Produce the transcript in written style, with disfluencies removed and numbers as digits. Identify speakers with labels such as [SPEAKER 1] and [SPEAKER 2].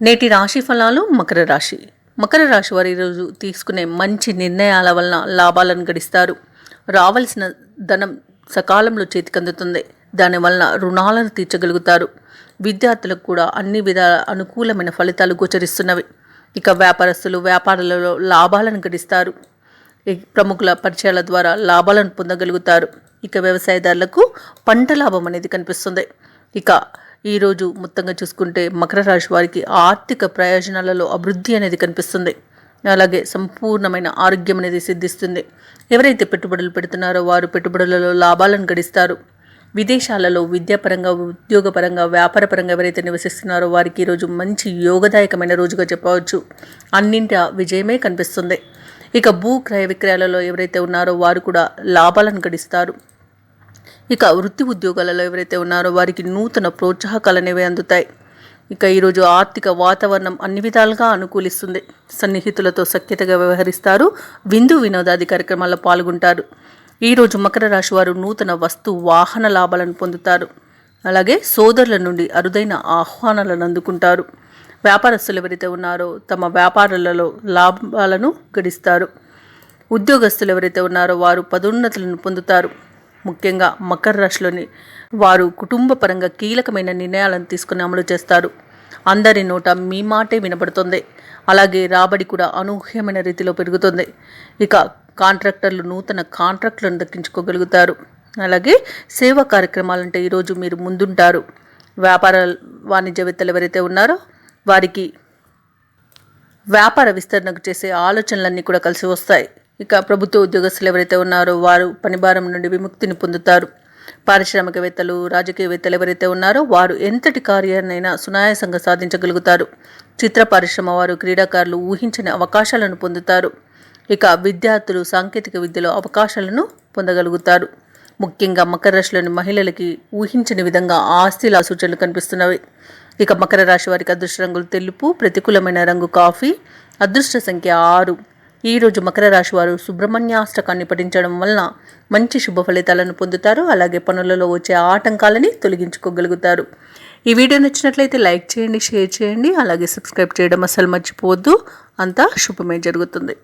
[SPEAKER 1] నేటి రాశి ఫలాలు. మకర రాశి. మకర రాశి వారు ఈరోజు తీసుకునే మంచి నిర్ణయాల వలన లాభాలను గడిస్తారు. రావాల్సిన ధనం సకాలంలో చేతికందుతుంది. దానివలన రుణాలను తీర్చగలుగుతారు. విద్యార్థులకు కూడా అన్ని విధాల అనుకూలమైన ఫలితాలు గోచరిస్తున్నవి. ఇక వ్యాపారస్తులు వ్యాపారాలలో లాభాలను గడిస్తారు. ప్రముఖుల పరిచయాల ద్వారా లాభాలను పొందగలుగుతారు. ఇక వ్యవసాయదారులకు పంట లాభం అనేది కనిపిస్తుంది. ఇక ఈరోజు మొత్తంగా చూసుకుంటే మకర రాశి వారికి ఆర్థిక ప్రయోజనాలలో అభివృద్ధి అనేది కనిపిస్తుంది. అలాగే సంపూర్ణమైన ఆరోగ్యం అనేది సిద్ధిస్తుంది. ఎవరైతే పెట్టుబడులు పెడుతున్నారో వారు పెట్టుబడులలో లాభాలను గడిస్తారు. విదేశాలలో విద్యాపరంగా, ఉద్యోగపరంగా, వ్యాపారపరంగా ఎవరైతే నివసిస్తున్నారో వారికి ఈరోజు మంచి యోగదాయకమైన రోజుగా చెప్పవచ్చు. అన్నింటి విజయమే కనిపిస్తుంది. ఇక భూ క్రయ విక్రయాలలో ఎవరైతే ఉన్నారో వారు కూడా లాభాలను గడిస్తారు. ఇక వృత్తి ఉద్యోగాలలో ఎవరైతే ఉన్నారో వారికి నూతన ప్రోత్సాహకాలు అనేవి అందుతాయి. ఇక ఈరోజు ఆర్థిక వాతావరణం అన్ని విధాలుగా అనుకూలిస్తుంది. సన్నిహితులతో సఖ్యతగా వ్యవహరిస్తారు. విందు వినోదాది కార్యక్రమాల్లో పాల్గొంటారు. ఈరోజు మకర రాశి వారు నూతన వస్తు వాహన లాభాలను పొందుతారు. అలాగే సోదరుల నుండి అరుదైన ఆహ్వానాలను అందుకుంటారు. వ్యాపారస్తులు ఎవరైతే ఉన్నారో తమ వ్యాపారాలలో లాభాలను గడిస్తారు. ఉద్యోగస్తులు ఎవరైతే ఉన్నారో వారు పదోన్నతులను పొందుతారు. ముఖ్యంగా మకర రాశిలోని వారు కుటుంబ పరంగా కీలకమైన నిర్ణయాలను తీసుకుని అమలు చేస్తారు. అందరి నోట మీ మాటే వినబడుతుంది. అలాగే రాబడి కూడా అనూహ్యమైన రీతిలో పెరుగుతుంది. ఇక కాంట్రాక్టర్లు నూతన కాంట్రాక్టులను దక్కించుకోగలుగుతారు. అలాగే సేవా కార్యక్రమాలంటే ఈరోజు మీరు ముందుంటారు. వ్యాపార వాణిజ్యవేత్తలు ఎవరైతే ఉన్నారో వారికి వ్యాపార విస్తరణకు చేసే ఆలోచనలన్నీ కూడా కలిసి వస్తాయి. ఇక ప్రభుత్వ ఉద్యోగస్తులు ఎవరైతే ఉన్నారో వారు పనిభారం నుండి విముక్తిని పొందుతారు. పారిశ్రామికవేత్తలు, రాజకీయవేత్తలు ఎవరైతే ఉన్నారో వారు ఎంతటి కార్యాన్నైనా సునాయాసంగా సాధించగలుగుతారు. చిత్ర పరిశ్రమ వారు, క్రీడాకారులు ఊహించని అవకాశాలను పొందుతారు. ఇక విద్యార్థులు సాంకేతిక విద్యలో అవకాశాలను పొందగలుగుతారు. ముఖ్యంగా మకర రాశిలోని మహిళలకి ఊహించని విధంగా ఆస్తిల సూచనలు కనిపిస్తున్నవి. ఇక మకర రాశి వారికి అదృష్ట రంగులు తెలుపు, ప్రతికూలమైన రంగు కాఫీ, అదృష్ట సంఖ్య 6. ఈరోజు మకర రాశి వారు సుబ్రహ్మణ్యాష్టకాన్ని పఠించడం వలన మంచి శుభ ఫలితాలను పొందుతారు. అలాగే పనులలో వచ్చే ఆటంకాలని తొలగించుకోగలుగుతారు. ఈ వీడియో నచ్చినట్లయితే లైక్ చేయండి, షేర్ చేయండి, అలాగే సబ్స్క్రైబ్ చేయడం అసలు మర్చిపోవద్దు. అంతా శుభమే జరుగుతుంది.